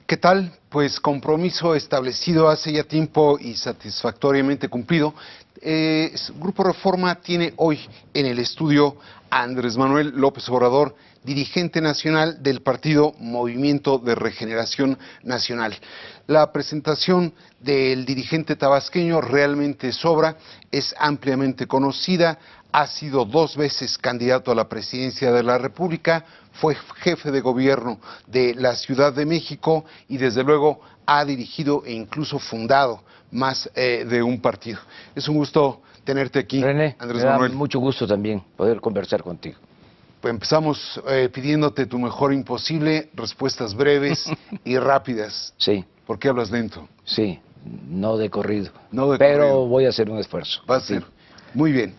¿Qué tal? Pues compromiso establecido hace ya tiempo y satisfactoriamente cumplido. Grupo Reforma tiene hoy en el estudio a Andrés Manuel López Obrador, dirigente nacional del partido Movimiento de Regeneración Nacional. La presentación del dirigente tabasqueño realmente sobra, es ampliamente conocida, ha sido 2 veces candidato a la presidencia de la República, fue jefe de gobierno de la Ciudad de México y desde luego ha dirigido e incluso fundado más de un partido. Es un gusto tenerte aquí, René, Andrés me da Manuel. mucho gusto también poder conversar contigo. Pues empezamos pidiéndote tu mejor imposible, respuestas breves y rápidas. Sí, ¿Por qué hablas lento? sí, no de corrido, No de pero corrido. voy a hacer un esfuerzo. Va a Sí. ser. Muy bien.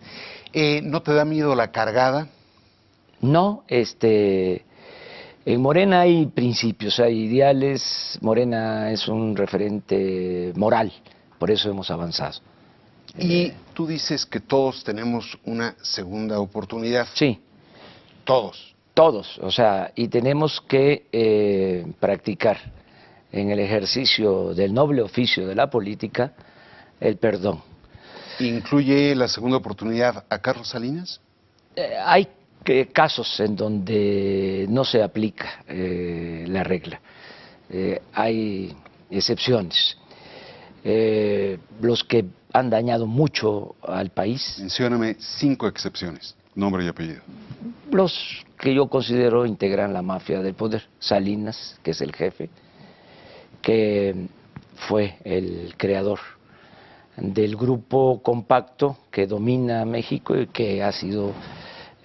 ¿No te da miedo la cargada? No, en Morena hay principios, hay ideales, Morena es un referente moral, por eso hemos avanzado. Y tú dices que todos tenemos una segunda oportunidad. Sí, Todos. todos, o sea, y tenemos que practicar en el ejercicio del noble oficio de la política el perdón. ¿Incluye la segunda oportunidad a Carlos Salinas? Hay casos en donde no se aplica la regla, hay excepciones. Los que han dañado mucho al país, Mencióname 5 excepciones, nombre y apellido. los que yo considero integran la mafia del poder. Salinas, que es el jefe, que fue el creador del grupo compacto que domina México y que ha sido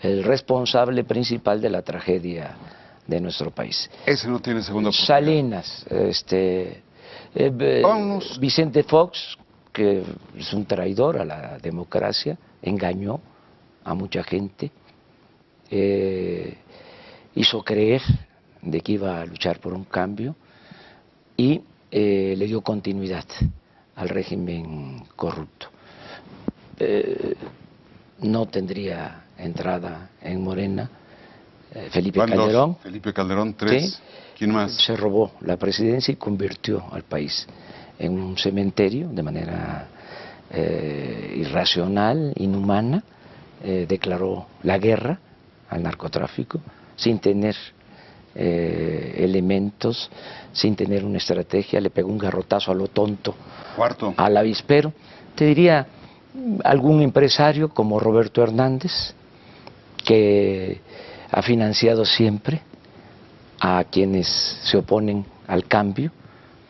el responsable principal de la tragedia de nuestro país. Ese no tiene segunda oportunidad. Salinas, Vámonos. Vicente Fox, que es un traidor a la democracia, engañó a mucha gente, hizo creer de que iba a luchar por un cambio y le dio continuidad al régimen corrupto. No tendría entrada en Morena. Felipe Van Calderón. 2. Felipe Calderón, 3. ¿Sí? ¿Quién más? Se robó la presidencia y convirtió al país en un cementerio de manera irracional, inhumana. Declaró la guerra al narcotráfico sin tener elementos, sin tener una estrategia, le pegó un garrotazo a lo tonto, 4. al avispero. Te diría algún empresario como Roberto Hernández, que ha financiado siempre a quienes se oponen al cambio,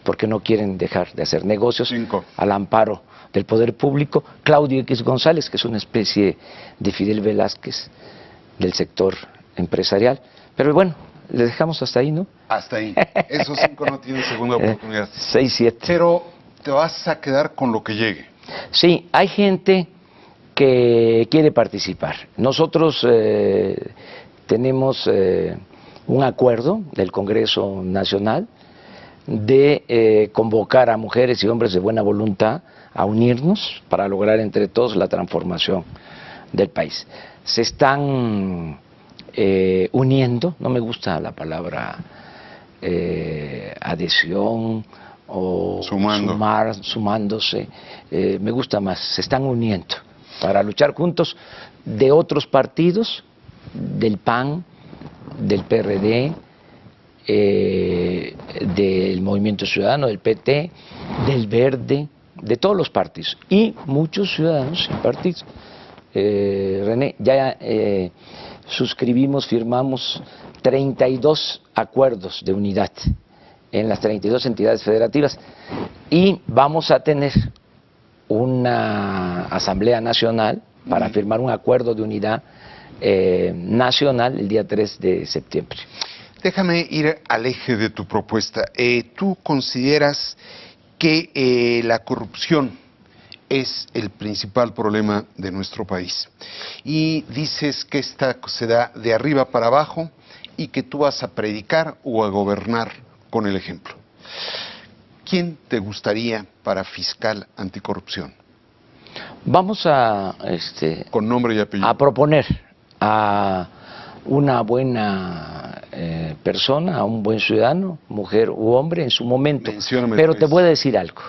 porque no quieren dejar de hacer negocios 5. al amparo del poder público. Claudio X González, que es una especie de Fidel Velázquez del sector empresarial. Pero bueno, le dejamos hasta ahí, ¿no? Hasta ahí. Esos 5 no tienen segunda oportunidad. 6, 7. Pero te vas a quedar con lo que llegue. Sí, hay gente que quiere participar. Nosotros tenemos un acuerdo del Congreso Nacional de convocar a mujeres y hombres de buena voluntad a unirnos para lograr entre todos la transformación del país. Se están uniendo, no me gusta la palabra adhesión o sumándose, me gusta más, se están uniendo para luchar juntos de otros partidos, del PAN, del PRD, del Movimiento Ciudadano, del PT, del Verde, de todos los partidos y muchos ciudadanos sin partidos. René, ya suscribimos, firmamos 32 acuerdos de unidad en las 32 entidades federativas y vamos a tener una asamblea nacional para firmar un acuerdo de unidad nacional el día 3 de septiembre. Déjame ir al eje de tu propuesta. ¿Tú consideras que la corrupción es el principal problema de nuestro país? Y dices que esta se da de arriba para abajo y que tú vas a predicar o a gobernar con el ejemplo. ¿Quién te gustaría para fiscal anticorrupción? Vamos a con nombre y apellido. a proponer a una buena persona, a un buen ciudadano, mujer u hombre, en su momento. Mencióname Pero tres. te voy a decir algo,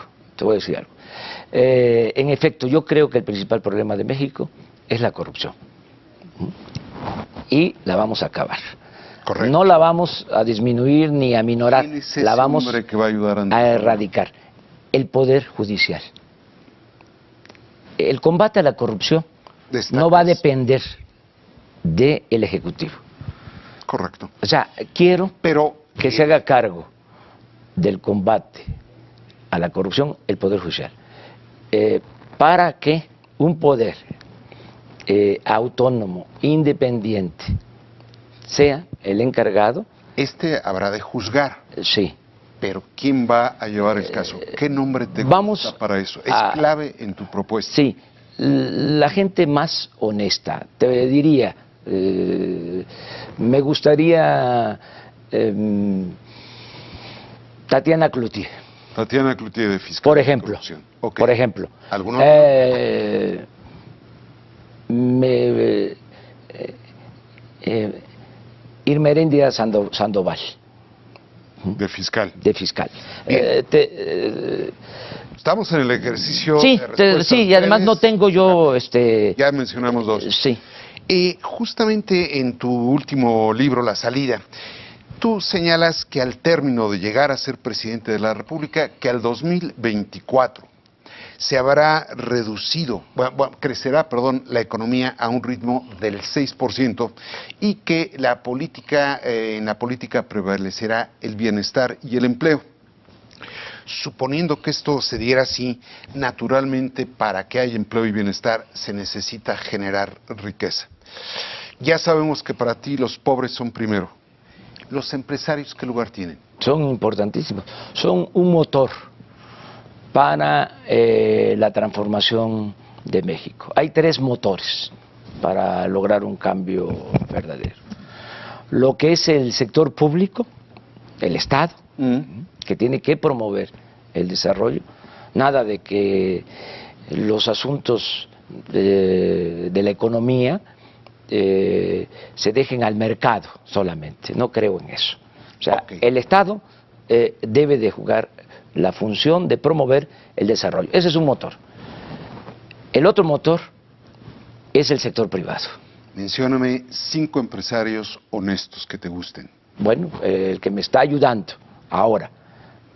en efecto, yo creo que el principal problema de México es la corrupción. Y la vamos a acabar. Correcto. No la vamos a disminuir ni a minorar, ¿Quién es ese la vamos hombre que va a ayudar a erradicar. El Poder Judicial. El combate a la corrupción Destacas. no va a depender del Ejecutivo. Correcto. O sea, quiero Pero que se haga cargo del combate a la corrupción el Poder Judicial, para que un poder autónomo, independiente, sea el encargado, este habrá de juzgar. sí. Pero ¿quién va a llevar el caso? ¿Qué nombre te vamos gusta para eso? Es a- clave en tu propuesta. Sí, la gente más honesta, te diría, me gustaría Tatiana Cloutier, Tatiana Cloutier, de Fiscal por de ejemplo. Corrupción. Ok. Por ejemplo. ¿Algún otro? Irmeréndira Sandoval, De fiscal. de fiscal. Bien. Estamos en el ejercicio Sí, de respuestas sí, y además no breves. tengo yo, Ya mencionamos dos. sí. Justamente en tu último libro, La Salida, tú señalas que al término de llegar a ser presidente de la República, que al 2024 se habrá reducido, crecerá, la economía a un ritmo del 6% y que en la política prevalecerá el bienestar y el empleo. Suponiendo que esto se diera así, naturalmente para que haya empleo y bienestar se necesita generar riqueza. Ya sabemos que para ti los pobres son primero. ¿Los empresarios qué lugar tienen? Son importantísimos, son un motor para la transformación de México. Hay tres motores para lograr un cambio verdadero. Lo que es el sector público, el Estado, que tiene que promover el desarrollo, nada de que los asuntos de la economía se dejen al mercado solamente, no creo en eso. O sea, Ok. el Estado debe de jugar la función de promover el desarrollo. Ese es un motor. El otro motor es el sector privado. Mencióname 5 empresarios honestos que te gusten. Bueno, el que me está ayudando ahora.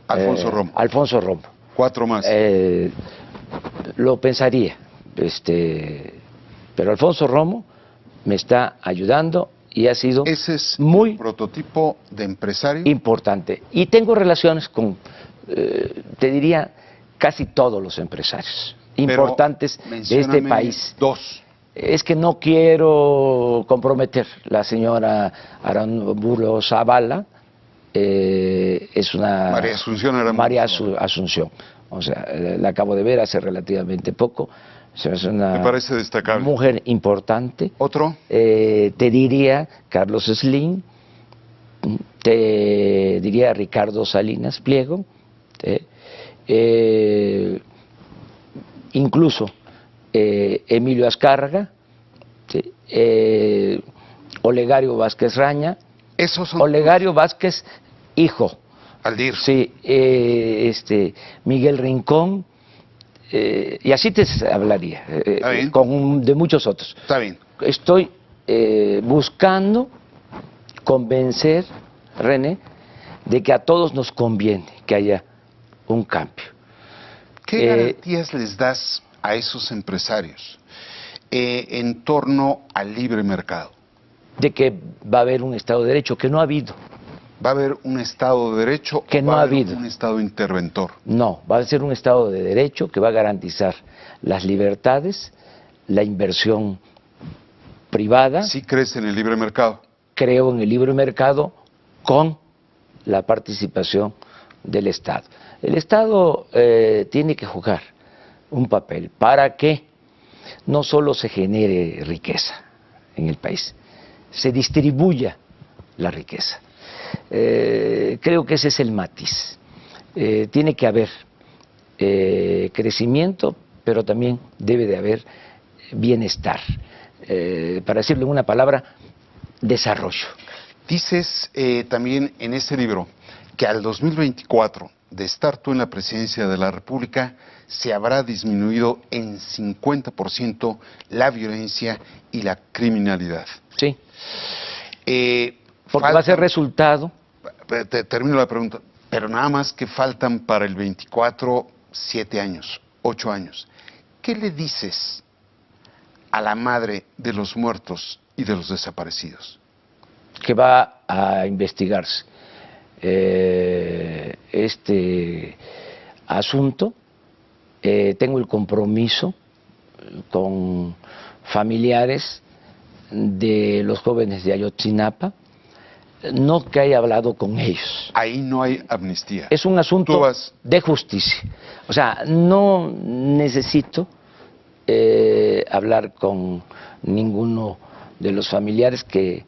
Alfonso Romo. Alfonso Romo. 4 más. Lo pensaría, pero Alfonso Romo me está ayudando y ha sido Ese es muy el prototipo de empresario. importante. Y tengo relaciones con, te diría, casi todos los empresarios Pero importantes de este mencióname país. 2. Es que no quiero comprometer. La señora Arambulo Zavala es una... María Asunción Arambulo María Zavala. Asunción. O sea, la acabo de ver hace relativamente poco. Es una Me parece destacable. mujer importante. ¿Otro? Te diría Carlos Slim, te diría Ricardo Salinas Pliego, incluso Emilio Azcárraga, ¿sí? Olegario Vázquez Raña, Esos son Olegario Vázquez, hijo, Aldir. sí, Miguel Rincón, y así te hablaría, Está bien. de muchos otros. Está bien. Estoy buscando convencer, René, de que a todos nos conviene que haya un cambio. ¿Qué garantías les das a esos empresarios en torno al libre mercado? De que va a haber un Estado de Derecho, que no ha habido. ¿Va a haber un Estado de Derecho Que o no va a ha haber habido. un Estado interventor? No, va a ser un Estado de Derecho que va a garantizar las libertades, la inversión privada. ¿Sí crees en el libre mercado? Creo en el libre mercado con la participación del Estado. El Estado tiene que jugar un papel para que no solo se genere riqueza en el país, se distribuya la riqueza. Creo que ese es el matiz. Tiene que haber crecimiento, pero también debe de haber bienestar. Para decirlo en una palabra, desarrollo. Dices también en este libro que al 2024, de estar tú en la presidencia de la República, se habrá disminuido en 50% la violencia y la criminalidad. Sí. Porque va a ser resultado. Termino la pregunta. Pero nada más que faltan para el 24, 7 años, 8 años. ¿Qué le dices a la madre de los muertos y de los desaparecidos? Que va a investigarse este asunto. Tengo el compromiso con familiares de los jóvenes de Ayotzinapa, no que haya hablado con ellos. Ahí no hay amnistía. Es un asunto de justicia. O sea, no necesito hablar con ninguno de los familiares que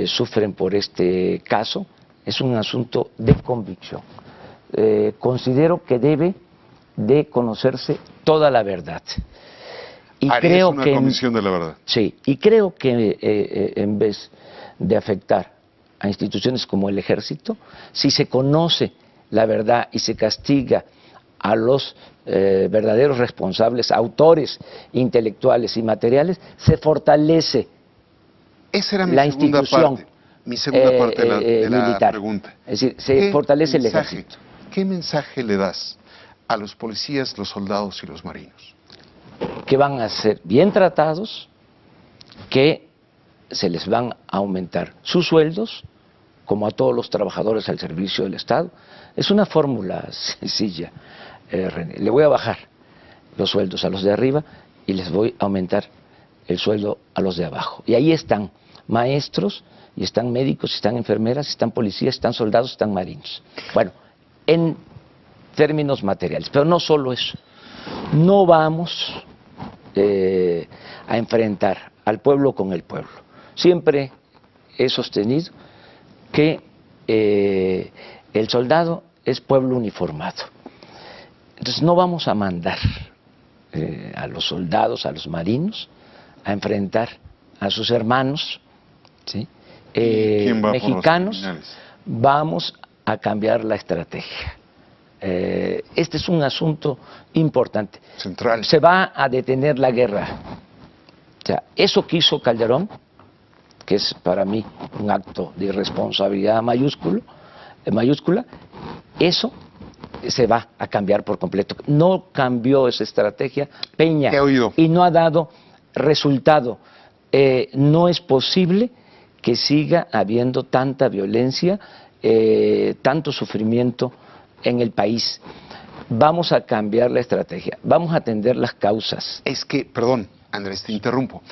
sufren por este caso. Es un asunto de convicción. Considero que debe de conocerse toda la verdad. Y creo una que comisión de la verdad. Sí, y creo que en vez de afectar a instituciones como el Ejército, si se conoce la verdad y se castiga a los verdaderos responsables, autores intelectuales y materiales, se fortalece Esa era mi la segunda institución parte, mi segunda parte de la militar. pregunta. Es decir, se fortalece el mensaje, Ejército. ¿Qué mensaje le das a los policías, los soldados y los marinos? Que van a ser bien tratados, que se les van a aumentar sus sueldos, como a todos los trabajadores al servicio del Estado. Es una fórmula sencilla, René. Le voy a bajar los sueldos a los de arriba y les voy a aumentar el sueldo a los de abajo. Y ahí están maestros, y están médicos, y están enfermeras, y están policías, están soldados, están marinos. Bueno, en términos materiales, pero no solo eso. No vamos a enfrentar al pueblo con el pueblo. Siempre he sostenido que el soldado es pueblo uniformado. Entonces no vamos a mandar a los soldados, a los marinos, a enfrentar a sus hermanos, ¿sí? Mexicanos. Vamos a cambiar la estrategia. Este es un asunto importante. Central. Se va a detener la guerra. O sea, eso que hizo Calderón, que es para mí un acto de irresponsabilidad mayúscula, eso se va a cambiar por completo. No cambió esa estrategia Peña y no ha dado resultado. No es posible que siga habiendo tanta violencia, tanto sufrimiento en el país. Vamos a cambiar la estrategia, vamos a atender las causas. Es que, perdón, Andrés, te interrumpo.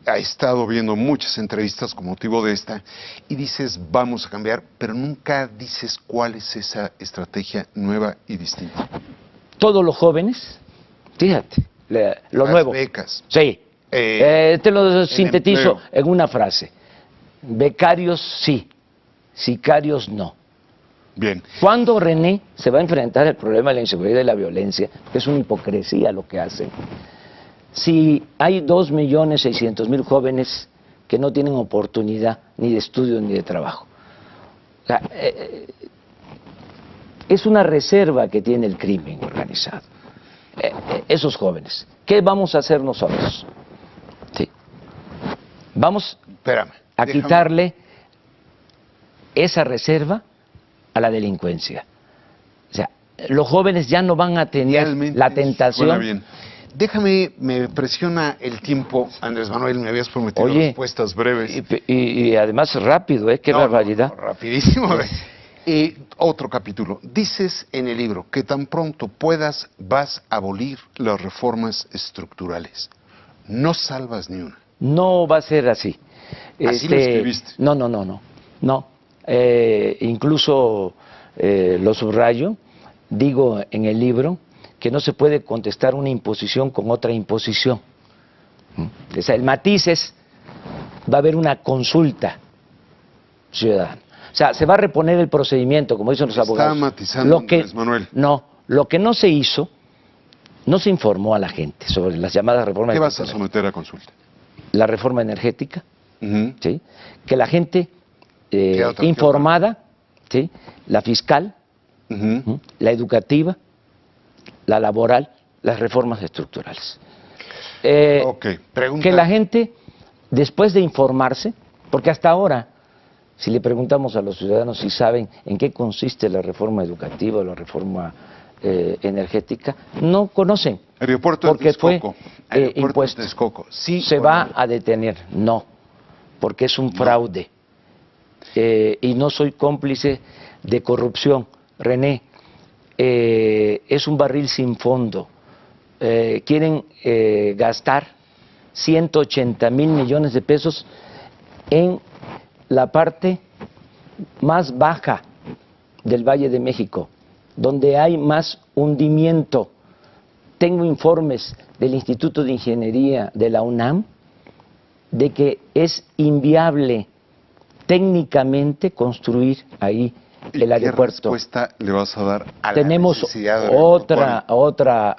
Ha estado viendo muchas entrevistas con motivo de esta y dices vamos a cambiar, pero nunca dices cuál es esa estrategia nueva y distinta. Todos los jóvenes, fíjate, lo las nuevo. Becas. Sí. Te lo sintetizo empleo. en una frase. Becarios sí, sicarios no. Bien. ¿Cuándo René se va a enfrentar al problema de la inseguridad y la violencia? Que es una hipocresía lo que hacen. Si hay 2.600.000 jóvenes que no tienen oportunidad ni de estudio ni de trabajo. O sea, es una reserva que tiene el crimen organizado. Esos jóvenes. ¿Qué vamos a hacer nosotros? Sí. Vamos a quitarle esa reserva a la delincuencia. O sea, los jóvenes ya no van a tener la tentación. Bien. Déjame, me presiona el tiempo, Andrés Manuel, me habías prometido respuestas breves. Y además rápido, qué barbaridad. No, rapidísimo. Otro capítulo. Dices en el libro que tan pronto puedas vas a abolir las reformas estructurales. No salvas ni una. No va a ser así. Así lo escribiste. No. Incluso lo subrayo, digo en el libro que no se puede contestar una imposición con otra imposición. O sea, el matiz es, va a haber una consulta ciudadana. O sea, se va a reponer el procedimiento, como dicen los abogados. Está matizando Andrés Manuel. No, lo que no se hizo, no se informó a la gente sobre las llamadas reformas. ¿Qué vas a someter a consulta? La reforma energética, ¿sí? Que la gente informada, ¿sí? La fiscal, Ujú. la educativa, la laboral, las reformas estructurales. Ok, pregunta. Que la gente, después de informarse, porque hasta ahora, si le preguntamos a los ciudadanos si saben en qué consiste la reforma educativa o la reforma energética, no conocen. Aeropuerto de Porque fue Texcoco. Aeropuerto de impuesto. Texcoco. Sí ¿Se o va no? a detener? No, porque es un No. fraude. Y no soy cómplice de corrupción. René, es un barril sin fondo. Quieren gastar 180,000 millones de pesos en la parte más baja del Valle de México, donde hay más hundimiento. Tengo informes del Instituto de Ingeniería de la UNAM de que es inviable técnicamente construir ahí ¿Y el qué aeropuerto. respuesta le vas a dar a la Tenemos necesidad del aeropuerto? otra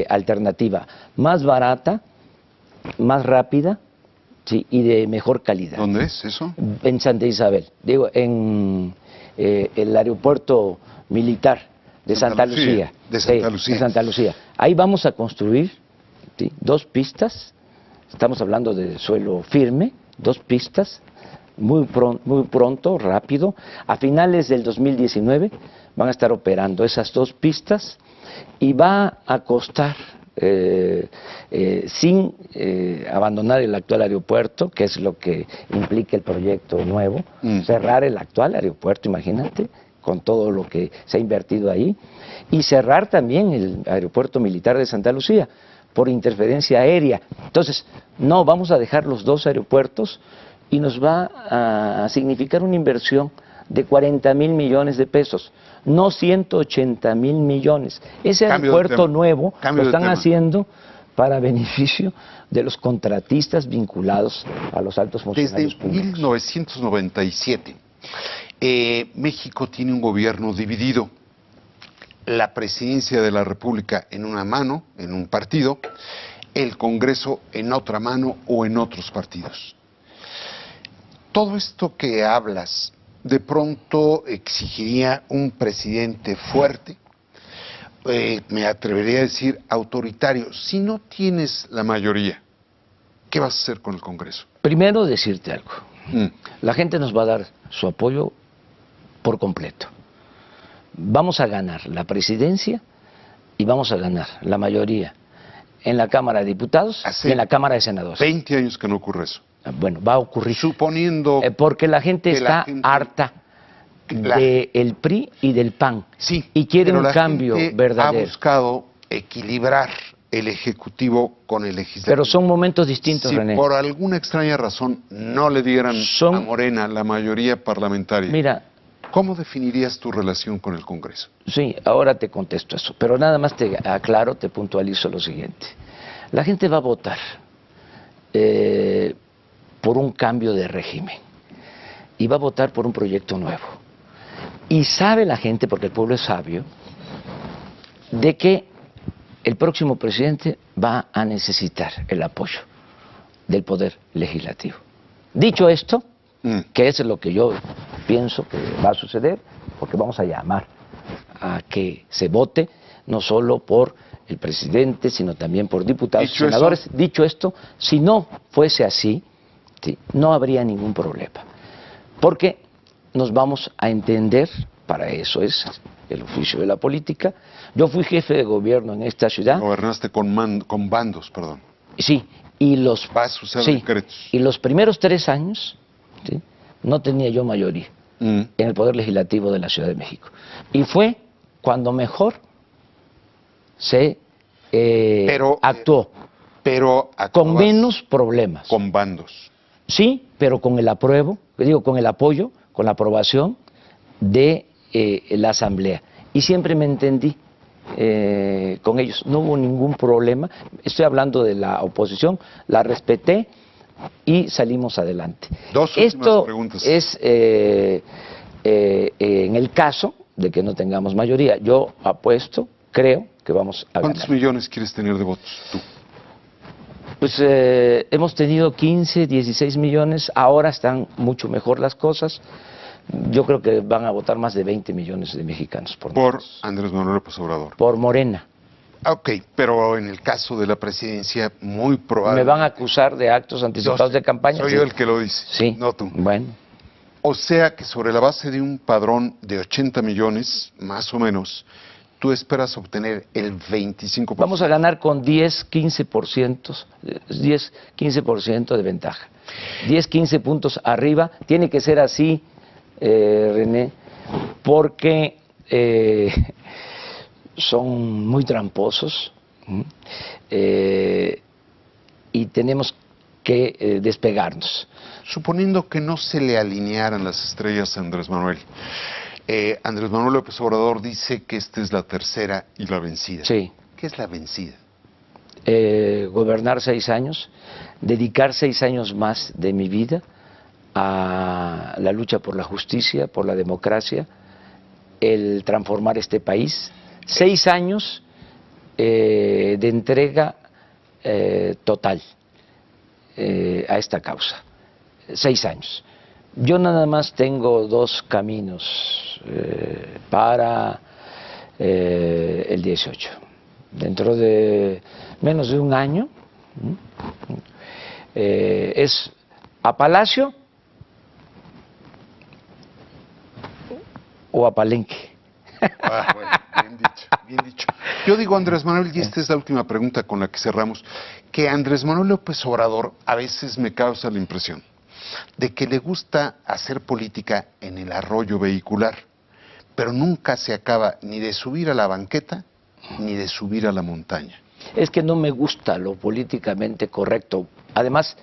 alternativa, más barata, más rápida, sí, y de mejor calidad. ¿Dónde es eso? En Santa Isabel, digo, en el aeropuerto militar de Santa Lucía. De Santa Sí, Lucía. de Santa Lucía. Ahí vamos a construir, ¿sí?, 2 pistas, estamos hablando de suelo firme, 2 pistas, muy pronto, rápido. A finales del 2019 van a estar operando esas 2 pistas y va a costar, sin abandonar el actual aeropuerto, que es lo que implica el proyecto nuevo, cerrar el actual aeropuerto, imagínate, con todo lo que se ha invertido ahí, y cerrar también el aeropuerto militar de Santa Lucía por interferencia aérea. Entonces, no, vamos a dejar los 2 aeropuertos y nos va a significar una inversión de 40,000 millones de pesos, no 180,000 millones. Ese aeropuerto nuevo lo están haciendo para beneficio de los contratistas vinculados a los altos funcionarios Desde públicos. 1997, México tiene un gobierno dividido. La presidencia de la República en una mano, en un partido, el Congreso en otra mano o en otros partidos. Todo esto que hablas, de pronto exigiría un presidente fuerte, me atrevería a decir autoritario. Si no tienes la mayoría, ¿qué vas a hacer con el Congreso? Primero decirte algo. La gente nos va a dar su apoyo por completo. Vamos a ganar la presidencia y vamos a ganar la mayoría en la Cámara de Diputados y en la Cámara de Senadores. 20 años que no ocurre eso. Bueno, va a ocurrir. Suponiendo porque la gente que está harta del PRI y del PAN. Sí, y quiere pero un la cambio gente verdadero. ha buscado equilibrar el Ejecutivo con el Legislativo. Pero son momentos distintos, si René. por alguna extraña razón no le dieran a Morena la mayoría parlamentaria, mira, ¿cómo definirías tu relación con el Congreso? Sí, ahora te contesto eso, pero nada más te aclaro, te puntualizo lo siguiente. La gente va a votar por un cambio de régimen y va a votar por un proyecto nuevo. Y sabe la gente, porque el pueblo es sabio, de que el próximo presidente va a necesitar el apoyo del Poder Legislativo. Dicho esto, que es lo que yo pienso que va a suceder, porque vamos a llamar a que se vote no solo por el presidente, sino también por diputados y senadores. Dicho esto, si no fuese así, sí, no habría ningún problema, porque nos vamos a entender, para eso es el oficio de la política. Yo fui jefe de gobierno en esta ciudad. Gobernaste con bandos, perdón. Sí, y los, decretos. Y los primeros 3 años, ¿sí?, no tenía yo mayoría en el Poder Legislativo de la Ciudad de México. Y fue cuando mejor se actuó, pero con menos problemas. Con bandos. Sí, pero con el apruebo, con el apoyo, con la aprobación de la Asamblea. Y siempre me entendí con ellos, no hubo ningún problema. Estoy hablando de la oposición, la respeté y salimos adelante. Esto es en el caso de que no tengamos mayoría. Yo apuesto, creo que vamos a ganar. ¿Cuántos millones quieres tener de votos tú? Pues hemos tenido 15, 16 millones, ahora están mucho mejor las cosas. Yo creo que van a votar más de 20 millones de mexicanos por nosotros. Andrés Manuel López Obrador. Por Morena. Ok, pero en el caso de la presidencia, muy probable. ¿Me van a acusar de actos anticipados de campaña? Soy Sí. yo el que lo dice, Sí. no tú. Bueno. O sea que sobre la base de un padrón de 80 millones, más o menos, tú esperas obtener el 25%. Vamos a ganar con 10, 15% de ventaja. 10, 15 puntos arriba. Tiene que ser así, René, porque son muy tramposos y tenemos que despegarnos. Suponiendo que no se le alinearan las estrellas a Andrés Manuel. Andrés Manuel López Obrador dice que esta es la tercera y la vencida. Sí. ¿Qué es la vencida? Gobernar 6 años, dedicar 6 años más de mi vida a la lucha por la justicia, por la democracia, el transformar este país. 6 años de entrega total a esta causa. 6 años. Yo nada más tengo 2 caminos para el 18. Dentro de menos de un año es a Palacio o a Palenque. Bueno, bien dicho, bien dicho. Yo digo, Andrés Manuel, y esta es la última pregunta con la que cerramos, que Andrés Manuel López Obrador a veces me causa la impresión de que le gusta hacer política en el arroyo vehicular, pero nunca se acaba ni de subir a la banqueta ni de subir a la montaña. Es que no me gusta lo políticamente correcto. Además,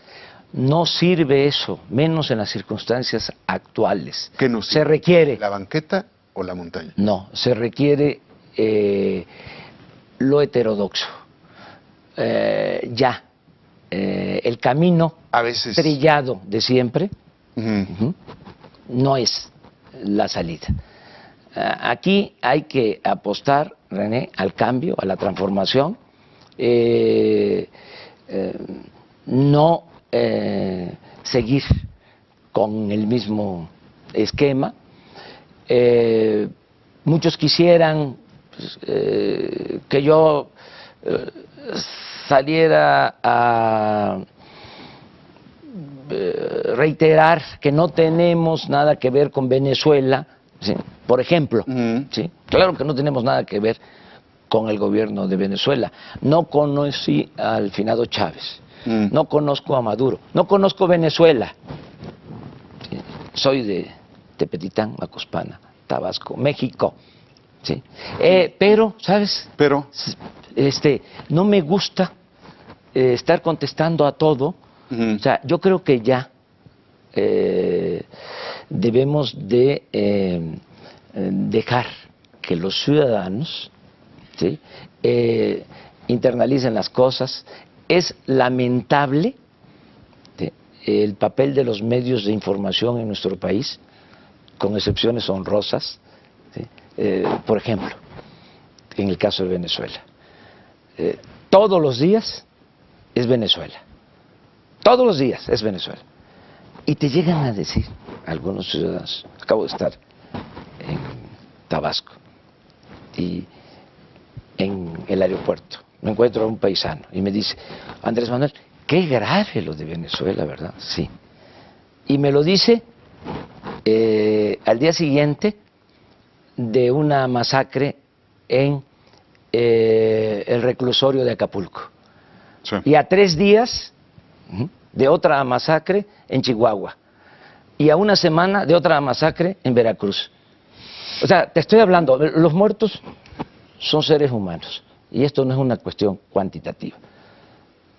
no sirve eso, menos en las circunstancias actuales. ¿Qué nos Se requiere. ¿La banqueta o la montaña? No, se requiere lo heterodoxo. El camino A veces trillado de siempre Ujú. no es la salida. Aquí hay que apostar, René, al cambio, a la transformación, no seguir con el mismo esquema. Muchos quisieran pues, que yo saliera a reiterar que no tenemos nada que ver con Venezuela, ¿sí? Por ejemplo, ¿sí? Claro que no tenemos nada que ver con el gobierno de Venezuela. No conocí al finado Chávez, no conozco a Maduro, no conozco Venezuela. ¿Sí? Soy de Tepetitán, Macuspana, Tabasco, México. ¿Sí? Pero, ¿sabes? Pero No me gusta estar contestando a todo. O sea, yo creo que ya debemos de dejar que los ciudadanos, ¿sí? Internalicen las cosas. Es lamentable, ¿sí?, el papel de los medios de información en nuestro país, con excepciones honrosas, ¿sí? Por ejemplo, en el caso de Venezuela. Todos los días es Venezuela. Todos los días es Venezuela. Y te llegan a decir algunos ciudadanos, acabo de estar en Tabasco y en el aeropuerto, me encuentro a un paisano y me dice, Andrés Manuel, qué grave lo de Venezuela, ¿verdad? Sí. Y me lo dice al día siguiente de una masacre en el reclusorio de Acapulco. sí. Y a 3 días de otra masacre en Chihuahua. Y a 1 semana de otra masacre en Veracruz. O sea, te estoy hablando, los muertos son seres humanos. Y esto no es una cuestión cuantitativa.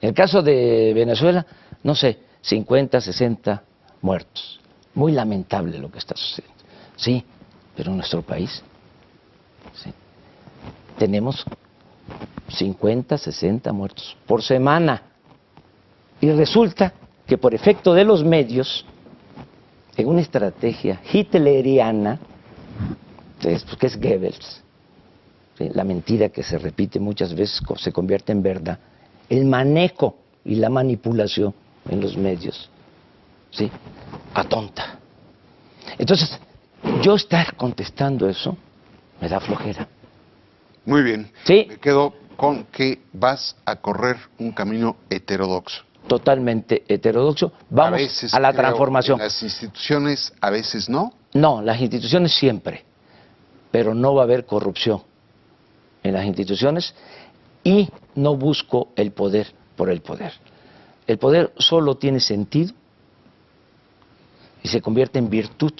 En el caso de Venezuela, no sé, 50, 60 muertos. Muy lamentable lo que está sucediendo. Sí, pero en nuestro país, sí, tenemos 50, 60 muertos por semana. Y resulta que por efecto de los medios, en una estrategia hitleriana, que es Goebbels, ¿sí?, la mentira que se repite muchas veces se convierte en verdad, el manejo y la manipulación en los medios, ¿sí?, atonta. Entonces, yo estar contestando eso me da flojera. Muy bien. Sí. Me quedo con que vas a correr un camino heterodoxo. Totalmente heterodoxo. Vamos veces a la creo transformación. En las instituciones, a veces no. No, las instituciones siempre, pero no va a haber corrupción en las instituciones y no busco el poder por el poder. El poder solo tiene sentido y se convierte en virtud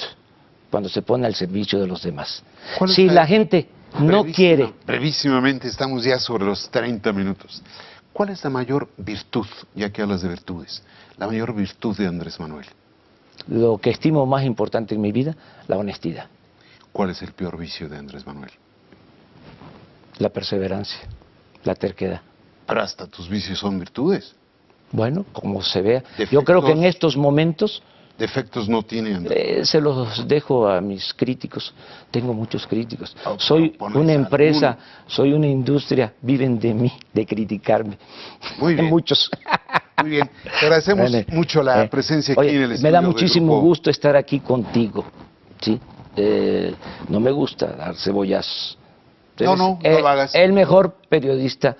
cuando se pone al servicio de los demás. Si la gente no quiere... Brevísimamente, estamos ya sobre los 30 minutos. ¿Cuál es la mayor virtud, ya que hablas de virtudes, la mayor virtud de Andrés Manuel? Lo que estimo más importante en mi vida, la honestidad. ¿Cuál es el peor vicio de Andrés Manuel? La perseverancia, la terquedad. Pero hasta tus vicios son virtudes. Bueno, como se vea. Defectos. Yo creo que en estos momentos... Defectos no tiene Andrés. Se los dejo a mis críticos. Tengo muchos críticos. Soy Autopones una empresa, alguno. soy una industria, viven de mí, de criticarme. Muy bien. Muchos. Muy bien. Te agradecemos Bueno, mucho la presencia aquí oye, en el estudio. me da del muchísimo grupo. gusto estar aquí contigo. ¿Sí? No me gusta dar cebollazos. No, no lo hagas. El mejor periodista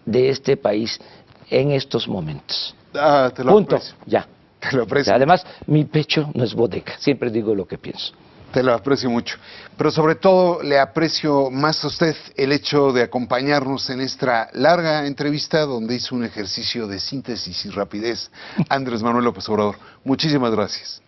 de este país en estos momentos. Te lo Punto. aprecio. Ya. Te lo aprecio. Además, mi pecho no es bodega. Siempre digo lo que pienso. Te lo aprecio mucho. Pero sobre todo le aprecio más a usted el hecho de acompañarnos en esta larga entrevista donde hizo un ejercicio de síntesis y rapidez Andrés Manuel López Obrador. Muchísimas gracias.